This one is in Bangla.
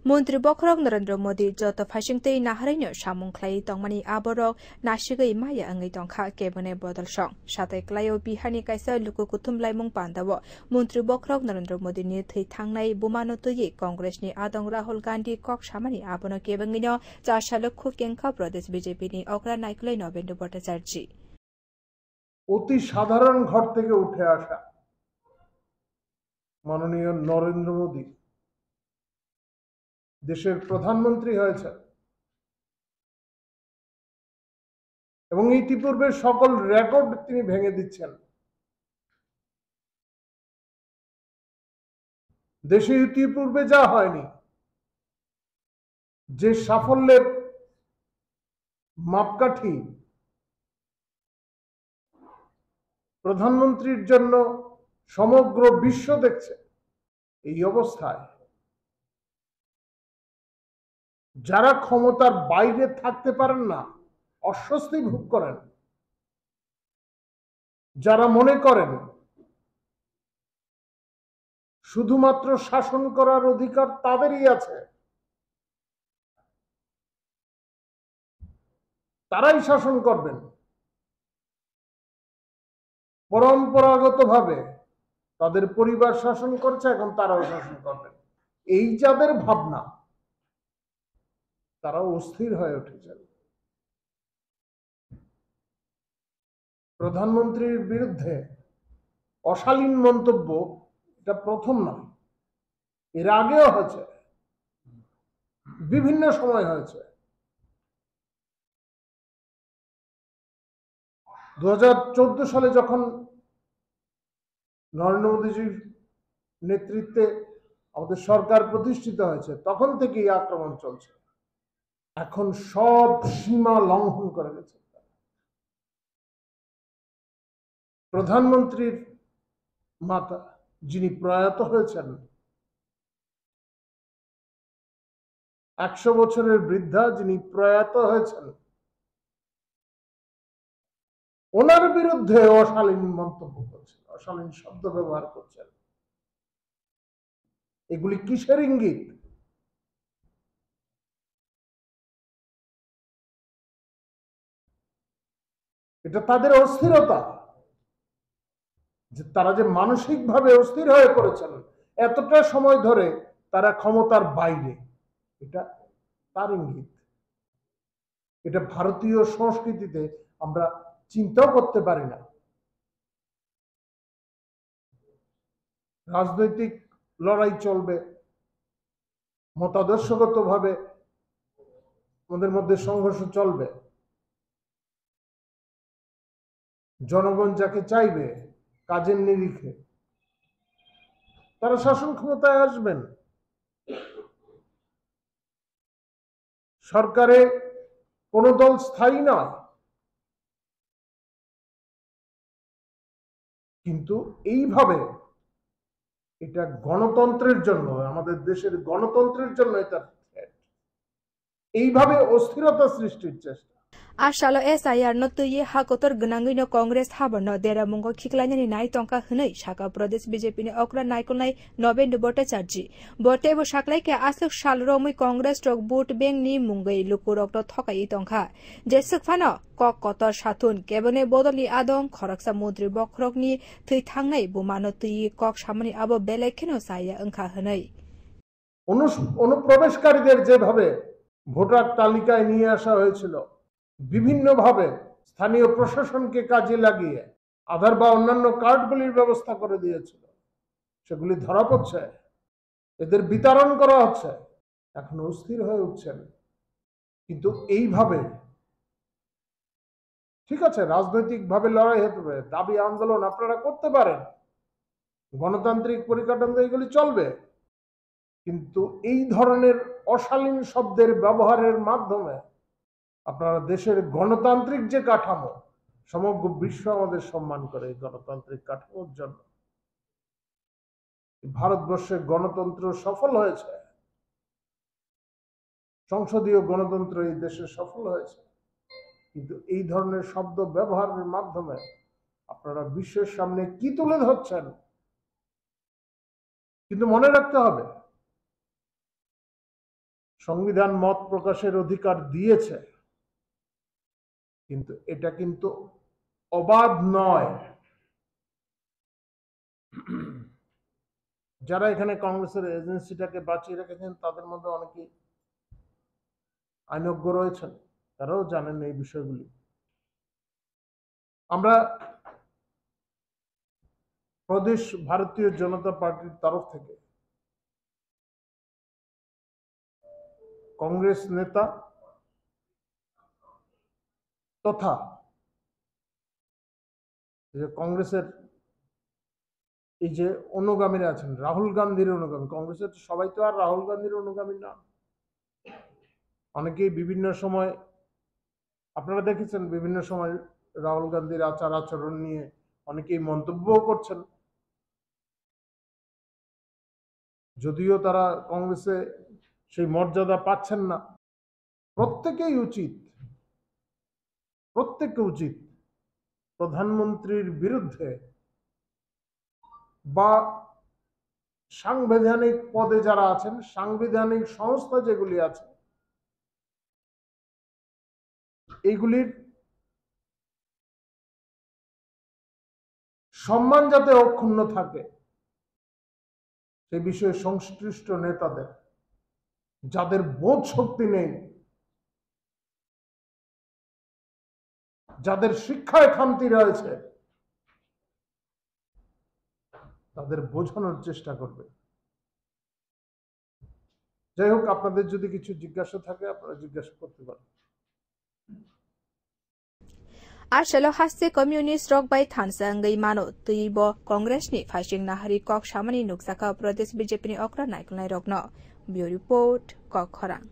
মন্ত্রী বখরক নরেন্দ্র মোদী যত ফাইসিংতৈ নাহারাইনো সামুং খ্লাই তংমানি আবরক নাসিগৈ মায়া আঙ্গৈ তংখা কেবনে বদল সং সাথে ক্লাইও বিহারনি কাইसा লুকু कुथुम लाइमुं पान्दावो মন্ত্রী বখরক নরেন্দ্র মোদীनि थै थांनाय बुमानतयै कंग्रेसनि आदं राहुल गांधी कक सामानि आबनो केबंगिनो चाशालक्ष केंखा प्रदेश बीजेपीनि अग्रा नायकुलै नवेंद्र भट्टाचार्य অতি সাধারণ ঘর থেকে উঠে আসা মাননীয় নরেন্দ্র মোদী দেশের প্রধানমন্ত্রী হয়েছে এবং ইতিপূর্বে সকল রেকর্ড তিনি ভেঙে দিচ্ছেন। দেশে ইতিপূর্বে যা হয়নি, যে সাফল্যের মাপকাঠি প্রধানমন্ত্রীর জন্য সমগ্র বিশ্ব দেখছে, এই অবস্থায় যারা ক্ষমতার বাইরে থাকতে পারেন না, অস্বস্তি ভোগ করেন, যারা মনে করেন শুধুমাত্র শাসন করার অধিকার তাদেরই আছে, তারাই শাসন করবেন, পরম্পরাগতভাবে তাদের পরিবার শাসন করছে, এখন তারাও শাসন করবেন, এই যাদের ভাবনা, তারা অস্থির হয়ে উঠেছেন। প্রধানমন্ত্রীর বিরুদ্ধে অশালীন মন্তব্য এটা প্রথম নয়, এর আগেও হয়েছে, বিভিন্ন সময় হয়েছে। 2014 সালে যখন নরেন্দ্র মোদীজির নেতৃত্বে আমাদের সরকার প্রতিষ্ঠিত হয়েছে, তখন থেকেই আক্রমণ চলছে। এখন সব সীমা লঙ্ঘন করে গেছে। প্রধানমন্ত্রীর মাতা যিনি প্রয়াত হয়েছেন, 100 বছরের বৃদ্ধা যিনি প্রয়াত হয়েছেন, ওনার বিরুদ্ধে অশালীন মন্তব্য করছেন, অশালীন শব্দ ব্যবহার করছেন। এগুলি কিসের ইঙ্গিত? এটা তাদের অস্থিরতা, যে তারা যে মানসিকভাবে অস্থির হয়ে পড়েছেন এতটা সময় ধরে, তারা ক্ষমতার বাইরে, এটা তার ইঙ্গিত। এটা ভারতীয় সংস্কৃতিতে আমরা চিন্তাও করতে পারি না। রাজনৈতিক লড়াই চলবে, মতাদর্শগতভাবে আমাদের মধ্যে সংঘর্ষ চলবে, জনগণ যাকে চাইবে কাজের নিরিখে তারা শাসন ক্ষমতায় আসবেন। সরকারে কোন দল স্থায়ী নয়, কিন্তু এইভাবে এটা গণতন্ত্রের জন্য, আমাদের দেশের গণতন্ত্রের জন্য এটা এইভাবে অস্থিরতা সৃষ্টির চেষ্টা। आशालो SIR नतुये हाकोतर गनांगैनो कांग्रेस हाबनो देरा मुंगो खिकलाइनानि नाय टंका हनै साका प्रदेश बीजेपी नि अग्रा नायकुलनाय नवेंद्र भट्टाचार्य बटेबो साकलाइके आसुक सालरोमै कांग्रेस टक भोट बैंक नि मुंगै लुकुरक थकाइ टंका जेसुकफानो कक कतर साथुन केबने बदलि आदं खरकसा मन्त्रि बखरक नि थै थांनाय बुमानतुये कक सामनि आबो बेलेखेनो साया अंखा हनै অনুপ্রবেশকারীদের যেভাবে ভোটার তালিকায় নিয়ে আসা হয়েছিল, বিভিন্নভাবে স্থানীয় প্রশাসনকে কাজে লাগিয়ে আধার বা অন্যান্য কার্ডগুলির ব্যবস্থা করে দিয়েছিল, সেগুলি ধরা পড়ছে, এদের বিতরণ করা হচ্ছে, এখন অস্থির হয়ে উঠছেন। কিন্তু এইভাবে ঠিক আছে, রাজনৈতিকভাবে লড়াই হতে পারে, দাবি আন্দোলন আপনারা করতে পারেন, গণতান্ত্রিক পরিকাঠামো এগুলি চলবে, কিন্তু এই ধরনের অশালীন শব্দের ব্যবহারের মাধ্যমে আপনারা দেশের গণতান্ত্রিক যে কাঠামো, সমগ্র বিশ্ব আমাদের সম্মান করে এই গণতান্ত্রিক কাঠামোর জন্য। ভারতবর্ষের গণতন্ত্র সফল হয়েছে, সংসদীয় গণতন্ত্র এই দেশে সফল হয়েছে, কিন্তু এই ধরনের শব্দ ব্যবহারের মাধ্যমে আপনারা বিশ্বের সামনে কি তুলে ধরছেন? কিন্তু মনে রাখতে হবে, সংবিধান মত প্রকাশের অধিকার দিয়েছে, কিন্তু এটা কিন্তু অবাধ নয়। যারা এখানে কংগ্রেসের এজেন্সিটাকে বাঁচিয়ে রেখেছেন তাদের মধ্যে অনেকেই আইনজ্ঞ রয়েছেন, তারাও জানেন এই বিষয়গুলি। আমরা প্রদেশ ভারতীয় জনতা পার্টির তরফ থেকে কংগ্রেস নেতা তথা কংগ্রেসের এই যে অনুগামীরা আছেন, রাহুল গান্ধীর অনুগামী, কংগ্রেসের সবাই তো আর রাহুল গান্ধীর অনুগামী না। অনেকেই বিভিন্ন সময়, আপনারা দেখেছেন, বিভিন্ন সময় রাহুল গান্ধীর আচার আচরণ নিয়ে অনেকেই মন্তব্যও করছেন, যদিও তারা কংগ্রেসে সেই মর্যাদা পাচ্ছেন না। প্রত্যেকে উচিত প্রধানমন্ত্রীর বিরুদ্ধে বা সাংবিধানিক পদে যারা আছেন, সাংবিধানিক সংস্থা যেগুলি আছে, এইগুলির সম্মান যাতে অক্ষুণ্ণ থাকে সে বিষয়ে সংশ্লিষ্ট নেতাদের, যাদের বোধ শক্তি নেই, যাদের শিক্ষায় খামতি রয়েছে, তাদের বোঝানোর চেষ্টা করবে। যাই হোক, আপনাদের যদি কিছু জিজ্ঞাসা থাকে আপনারা জিজ্ঞাসা করতে পারেন। Arshelo haste communist rock by Thansang gay mano tuibo Congress ni Fashing Nahari Kok Shamani Nuksaka Pradesh BJP ni Okra Naikunai Rokno. Bureau Report Kok Khorang.